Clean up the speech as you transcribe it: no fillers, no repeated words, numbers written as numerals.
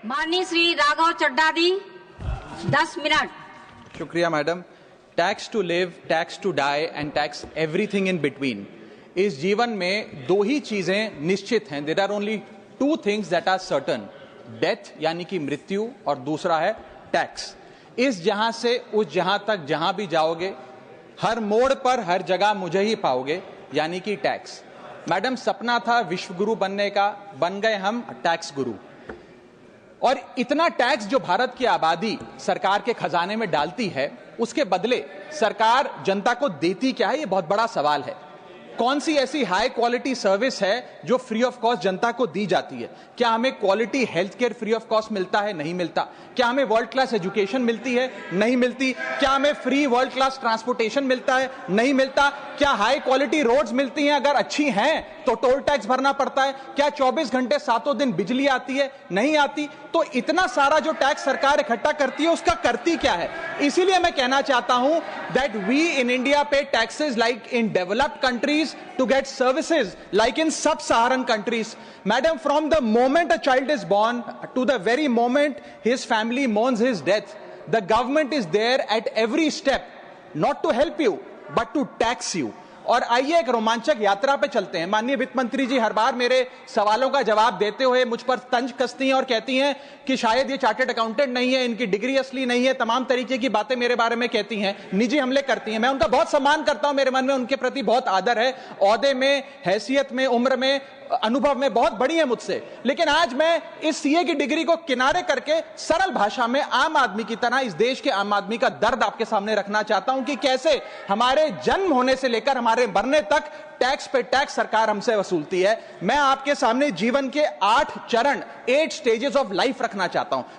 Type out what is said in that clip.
माननीय श्री राघव चड्ढा जी 10 मिनट। शुक्रिया madam. Tax to live, tax to die and tax everything in between. इस जीवन में दो ही चीजें निश्चित हैं। There are only two things that are certain, death यानी कि मृत्यु, और दूसरा है टैक्स। इस जहां से उस जहां तक जहां भी जाओगे, हर मोड़ पर हर जगह मुझे ही पाओगे, यानी कि टैक्स। मैडम, सपना था विश्व गुरु बनने का, बन गए हम टैक्स गुरु। और इतना टैक्स जो भारत की आबादी सरकार के खजाने में डालती है, उसके बदले सरकार जनता को देती क्या है, यह बहुत बड़ा सवाल है। कौन सी ऐसी हाई क्वालिटी सर्विस है जो फ्री ऑफ कॉस्ट जनता को दी जाती है? क्या हमें quality health care free of cost मिलता है? नहीं मिलता। क्या हमें वर्ल्ड क्लास एजुकेशन मिलती है? नहीं मिलती। क्या हमें फ्री वर्ल्ड क्लास ट्रांसपोर्टेशन मिलता है? नहीं मिलता। क्या हाई क्वालिटी रोड्स मिलती हैं? अगर अच्छी हैं तो टोल टैक्स भरना पड़ता है। क्या 24 घंटे सातों दिन बिजली आती है? नहीं आती। तो इतना सारा जो टैक्स सरकार इकट्ठा करती है, उसका करती क्या है? इसीलिए मैं कहना चाहता हूं दैट वी इन इंडिया पे taxes like in developed countries to get services like in sub-Saharan countries. Madam, from the moment a child is born to the very moment his family mourns his death, the government is there at every step, not to help you, but to tax you. और आइए एक रोमांचक यात्रा पे चलते हैं। माननीय वित्त मंत्री जी हर बार मेरे सवालों का जवाब देते हुए मुझ पर तंज कसती हैं और कहती हैं कि शायद ये चार्टर्ड अकाउंटेंट नहीं है, इनकी डिग्री असली नहीं है, तमाम तरीके की बातें मेरे बारे में कहती हैं, निजी हमले करती हैं। मैं उनका बहुत सम्मान करता हूं, मेरे मन में उनके प्रति बहुत आदर है। ओहदे में, हैसियत में, उम्र में, अनुभव में बहुत बड़ी है मुझसे। लेकिन आज मैं इस सीए की डिग्री को किनारे करके सरल भाषा में आम आदमी की तरह इस देश के आम आदमी का दर्द आपके सामने रखना चाहता हूं कि कैसे हमारे जन्म होने से लेकर हमारे मरने तक टैक्स पे टैक्स सरकार हमसे वसूलती है। मैं आपके सामने जीवन के 8 चरण, 8 स्टेजेस ऑफ लाइफ रखना चाहता हूं।